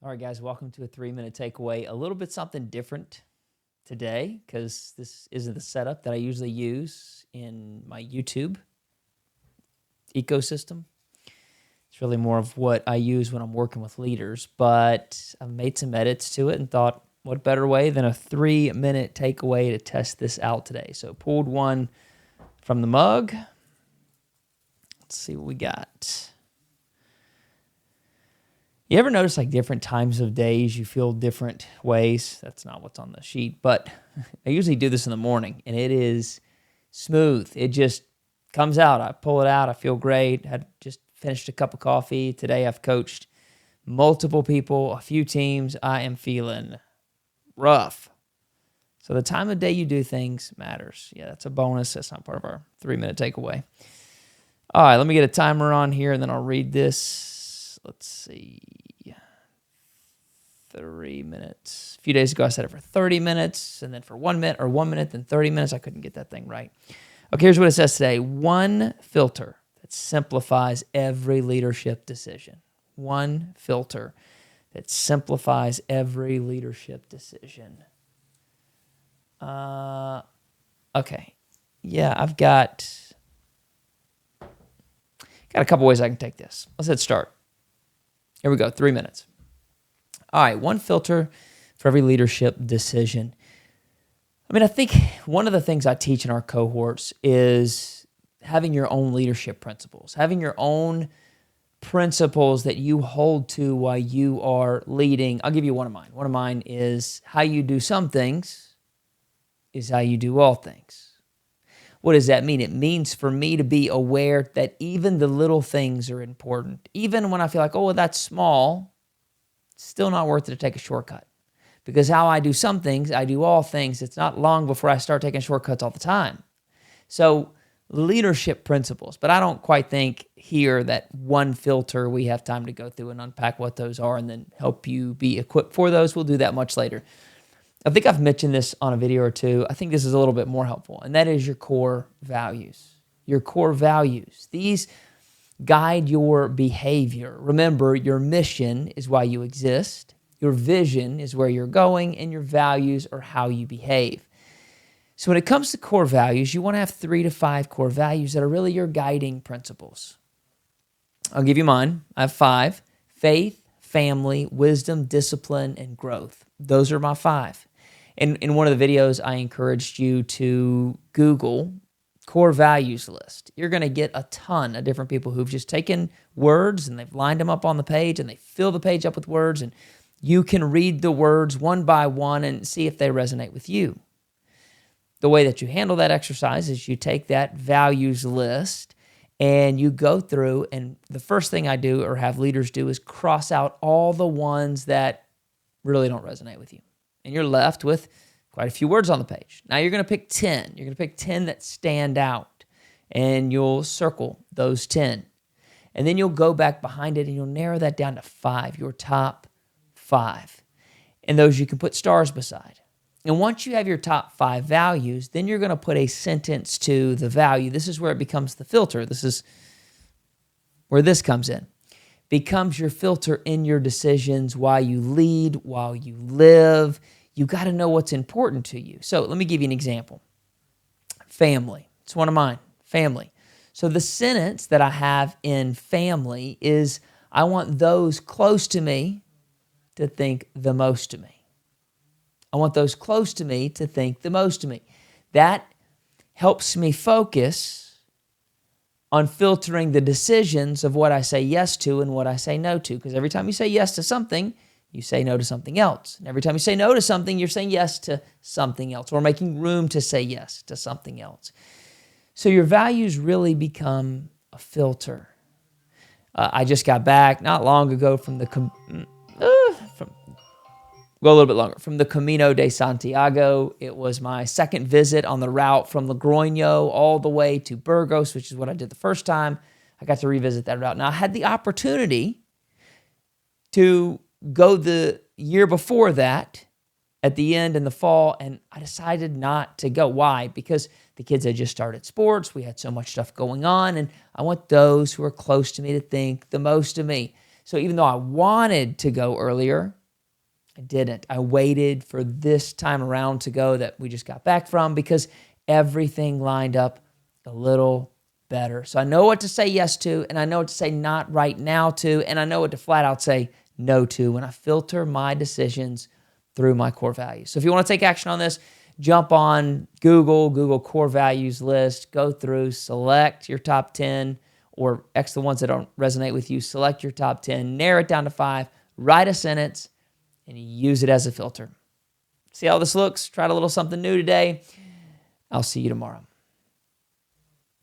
All right, guys, welcome to a 3-minute takeaway. A little bit something different today because this isn't the setup that I usually use in my YouTube ecosystem. It's really more of what I use when I'm working with leaders, but I've made some edits to it and thought, what better way than a 3-minute takeaway to test this out today? So pulled one from the mug. Let's see what we got. You ever notice like different times of days you feel different ways? That's not what's on the sheet, but I usually do this in the morning and it is smooth. It just comes out. I pull it out. I feel great. I just finished a cup of coffee. Today I've coached multiple people, a few teams. I am feeling rough. So the time of day you do things matters. Yeah, that's a bonus. That's not part of our 3-minute takeaway. All right, let me get a timer on here and then I'll read this. Let's see. 3 minutes. A few days ago, I set it for 30 minutes, and then for 1 minute, or 1 minute, then 30 minutes. I couldn't get that thing right. Okay, here's what it says today. One filter that simplifies every leadership decision. One filter that simplifies every leadership decision. Okay. Yeah, I've got a couple ways I can take this. Let's hit start. Here we go, 3 minutes. All right, one filter for every leadership decision. I mean, I think one of the things I teach in our cohorts is having your own leadership principles, having your own principles that you hold to while you are leading. I'll give you one of mine. One of mine is how you do some things is how you do all things. What does that mean? It means for me to be aware that even the little things are important. Even when I feel like, oh, well, that's small, it's still not worth it to take a shortcut. Because how I do some things, I do all things. It's not long before I start taking shortcuts all the time. So leadership principles, but I don't quite think here that one filter we have time to go through and unpack what those are and then help you be equipped for those. We'll do that much later. I think I've mentioned this on a video or two. I think this is a little bit more helpful, and that is your core values. Your core values. These guide your behavior. Remember, your mission is why you exist. Your vision is where you're going, and your values are how you behave. So when it comes to core values, you want to have 3 to 5 core values that are really your guiding principles. I'll give you mine. I have 5. Faith, family, wisdom, discipline, and growth. Those are my 5. In one of the videos, I encouraged you to Google core values list. You're going to get a ton of different people who've just taken words and they've lined them up on the page and they fill the page up with words, and you can read the words one by one and see if they resonate with you. The way that you handle that exercise is you take that values list and you go through, and the first thing I do or have leaders do is cross out all the ones that really don't resonate with you. And you're left with quite a few words on the page. Now you're going to pick 10. You're going to pick 10 that stand out, and you'll circle those 10. And then you'll go back behind it and you'll narrow that down to 5, your top 5. And those you can put stars beside. And once you have your top 5 values, then you're going to put a sentence to the value. This is where it becomes the filter. This is where this comes in. Becomes your filter in your decisions while you lead, while you live. You got to know what's important to you. So let me give you an example. Family. It's one of mine. Family. So the sentence that I have in family is, I want those close to me to think the most of me. I want those close to me to think the most of me. That helps me focus on filtering the decisions of what I say yes to and what I say no to. Because every time you say yes to something, you say no to something else. And every time you say no to something, you're saying yes to something else, or making room to say yes to something else. So your values really become a filter. I just got back not long ago from the a little bit longer, from the Camino de Santiago. It was my second visit on the route from Logroño all the way to Burgos, which is what I did the first time. I got to revisit that route. Now, I had the opportunity to go the year before that at the end in the fall, and I decided not to go. Why? Because the kids had just started sports. We had so much stuff going on, and I want those who are close to me to think the most of me. So even though I wanted to go earlier, I didn't. I waited for this time around to go that we just got back from because everything lined up a little better. So I know what to say yes to, and I know what to say not right now to, and I know what to flat out say no to when I filter my decisions through my core values. So if you want to take action on this, jump on Google core values list, go through, select your top 10 or X the ones that don't resonate with you, select your top 10, narrow it down to 5, write a sentence, and use it as a filter. See how this looks? Tried a little something new today. I'll see you tomorrow.